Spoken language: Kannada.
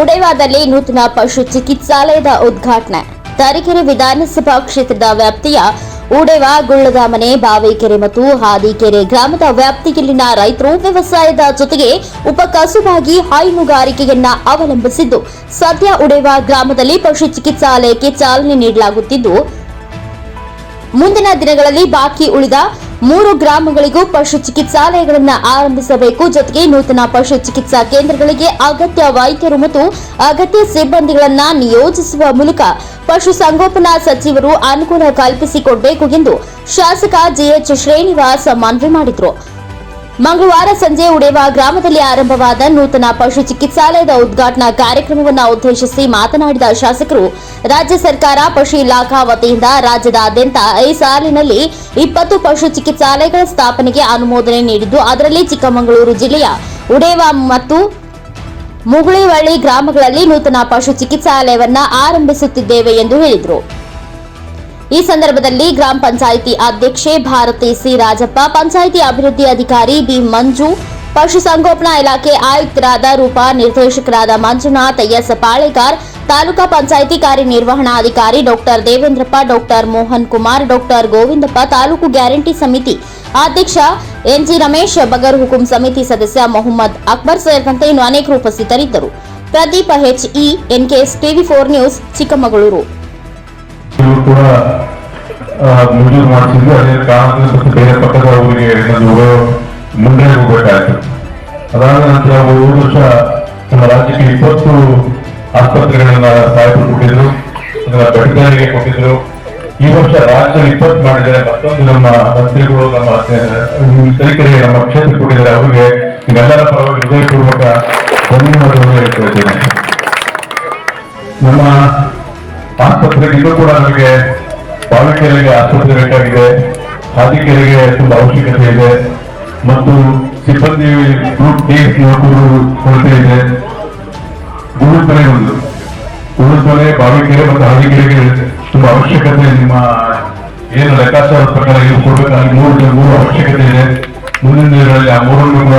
ಉಡೇವಾದಲ್ಲಿ ನೂತನ ಪಶು ಚಿಕಿತ್ಸಾಲಯದ ಉದ್ಘಾಟನೆ. ತರೀಕೆರೆ ವಿಧಾನಸಭಾ ಕ್ಷೇತ್ರದ ವ್ಯಾಪ್ತಿಯ ಉಡೇವಾ, ಗುಳ್ಳದಮನೆ, ಬಾವಿಕೆರೆ ಮತ್ತು ಹಾದಿಕೆರೆ ಗ್ರಾಮದ ವ್ಯಾಪ್ತಿಯಲ್ಲಿನ ರೈತರು ವ್ಯವಸಾಯದ ಜೊತೆಗೆ ಉಪಕಸುಬಾಗಿ ಹೈನುಗಾರಿಕೆಯನ್ನ ಅವಲಂಬಿಸಿದ್ದು, ಸದ್ಯ ಉಡೇವಾ ಗ್ರಾಮದಲ್ಲಿ ಪಶು ಚಿಕಿತ್ಸಾಲಯಕ್ಕೆ ಚಾಲನೆ ನೀಡಲಾಗುತ್ತಿದ್ದು, ಮುಂದಿನ ದಿನಗಳಲ್ಲಿ ಬಾಕಿ ಉಳಿದ 3 ಗ್ರಾಮಗಳಿಗೂ ಪಶು ಚಿಕಿತ್ಸಾಲಯಗಳನ್ನು ಆರಂಭಿಸಬೇಕು. ಜೊತೆಗೆ ನೂತನ ಪಶು ಚಿಕಿತ್ಸಾ ಕೇಂದ್ರಗಳಿಗೆ ಅಗತ್ಯ ವೈದ್ಯರು ಮತ್ತು ಅಗತ್ಯ ಸಿಬ್ಬಂದಿಗಳನ್ನು ನಿಯೋಜಿಸುವ ಮೂಲಕ ಪಶು ಸಂಗೋಪನಾ ಸಚಿವರು ಅನುಕೂಲ ಕಲ್ಪಿಸಿಕೊಡಬೇಕು ಎಂದು ಶಾಸಕ ಜಿಎಚ್ ಶ್ರೀನಿವಾಸ್ ಮನವಿ ಮಾಡಿದರು. ಮಂಗಳವಾರ ಸಂಜೆ ಉಡೇವಾ ಗ್ರಾಮದಲ್ಲಿ ಆರಂಭವಾದ ನೂತನ ಪಶು ಚಿಕಿತ್ಸಾಲಯದ ಉದ್ಘಾಟನಾ ಕಾರ್ಯಕ್ರಮವನ್ನು ಉದ್ದೇಶಿಸಿ ಮಾತನಾಡಿದ ಶಾಸಕರು, ರಾಜ್ಯ ಸರ್ಕಾರ ಪಶು ಇಲಾಖಾ ವತಿಯಿಂದ ರಾಜ್ಯದಾದ್ಯಂತ ಈ ಸಾಲಿನಲ್ಲಿ 20 ಪಶು ಚಿಕಿತ್ಸಾಲಯಗಳ ಸ್ಥಾಪನೆಗೆ ಅನುಮೋದನೆ ನೀಡಿದ್ದು, ಅದರಲ್ಲಿ ಚಿಕ್ಕಮಗಳೂರು ಜಿಲ್ಲೆಯ ಉಡೇವಾ ಮತ್ತು ಮುಗುಳಿವಳ್ಳಿ ಗ್ರಾಮಗಳಲ್ಲಿ ನೂತನ ಪಶು ಚಿಕಿತ್ಸಾಲಯವನ್ನು ಆರಂಭಿಸುತ್ತಿದ್ದೇವೆ ಎಂದು ಹೇಳಿದರು. ಈ ಸಂದರ್ಭದಲ್ಲಿ ಗ್ರಾಮ ಪಂಚಾಯಿತಿ ಅಧ್ಯಕ್ಷೆ ಭಾರತಿ ಸಿ ರಾಜಪ್ಪ, ಪಂಚಾಯಿತಿ ಅಭಿವೃದ್ಧಿ ಅಧಿಕಾರಿ ಬಿ ಮಂಜು, ಪಶು ಸಂಗೋಪನಾ ಇಲಾಖೆ ಆಯುಕ್ತರಾದ ರೂಪಾ, ನಿರ್ದೇಶಕರಾದ ಮಂಜುನಾಥ್ ಎಸ್ ಪಾಳೇಗಾರ್, ತಾಲೂಕಾ ಪಂಚಾಯಿತಿ ಕಾರ್ಯನಿರ್ವಹಣಾಧಿಕಾರಿ doctor Devendrappa, doctor Mohan Kumar, doctor Govindappa, taluk guarantee ಸಮಿತಿ ಅಧ್ಯಕ್ಷ ಎನ್ಜಿ ರಮೇಶ್, ಬಗರ್ ಹುಕುಂ ಸಮಿತಿ ಸದಸ್ಯ ಮೊಹಮ್ಮದ್ ಅಕ್ಬರ್ ಸೇರಿದಂತೆ ಇನ್ನು ಅನೇಕರು ಉಪಸ್ಥಿತರಿದ್ದರು. Pradeep HE, NKS TV4 news, Chikkamagaluru. ಕೂಡ ಮಂಜೂರು ಮಾಡಿಸಿದ್ರು. ಅದೇ ಕಾರಣದಿಂದ ಮತ್ತು ಬೇರೆ ಪಕ್ಕದ ಊರಿಗೆ ಮುಂದೆ ಹೋಗಬೇಕಾಯ್ತು. ಅದಾದ ನಂತರ 3 ವರ್ಷ ನಮ್ಮ ರಾಜ್ಯಕ್ಕೆ 20 ಆಸ್ಪತ್ರೆಗಳನ್ನ ಸಾಯಿಸಲು ಕೊಟ್ಟಿದ್ರು, ಬೆಟ್ಟದಾರಿಗೆ ಕೊಟ್ಟಿದ್ರು. ಈ ವರ್ಷ ರಾಜ್ಯ 20 ಮಾಡಿದರೆ ಮತ್ತೊಂದು ನಮ್ಮ ಮಂತ್ರಿಗಳು ನಮ್ಮ ತರೀಕೆರೆ ನಮ್ಮ ಕ್ಷೇತ್ರ ಕೊಟ್ಟಿದ್ದಾರೆ. ಅವರಿಗೆ ನಿಮ್ಮೆಲ್ಲರ ಪರವಾಗಿ ಹೃದಯಪೂರ್ವಕ ಧನ್ಯವಾದಗಳು ಹೇಳ್ತಿದ್ದೇನೆ. ನಮ್ಮ ಆಸ್ಪತ್ರೆಗೆ ಇನ್ನೂ ಕೂಡ ನಮಗೆ ಬಾವಿಕೆರೆಗೆ ಆಸ್ಪತ್ರೆ ಬೇಕಾಗಿದೆ, ಹಾದಿಕೆರೆಗೆ ತುಂಬಾ ಅವಶ್ಯಕತೆ ಇದೆ ಮತ್ತು ಸಿಬ್ಬಂದಿ ಗ್ರೂಪ್ ಡಿ ಕೊರತೆ ಇದೆ. ಗುರುತಲೆ ಬಾವಿಕೆರೆ ಮತ್ತು ಹಾದಿಕೆರೆಗೆ ತುಂಬಾ ಅವಶ್ಯಕತೆ, ನಿಮ್ಮ ಏನು ಲೆಕ್ಕಾಚಾರದ ಪ್ರಕಾರ ಇದು ಕೊಡಬೇಕಾಗಿ 3 ಅವಶ್ಯಕತೆ ಇದೆ. ಮುಂದಿನ ದಿನಗಳಲ್ಲಿ ಆ 3 ಕೂಡ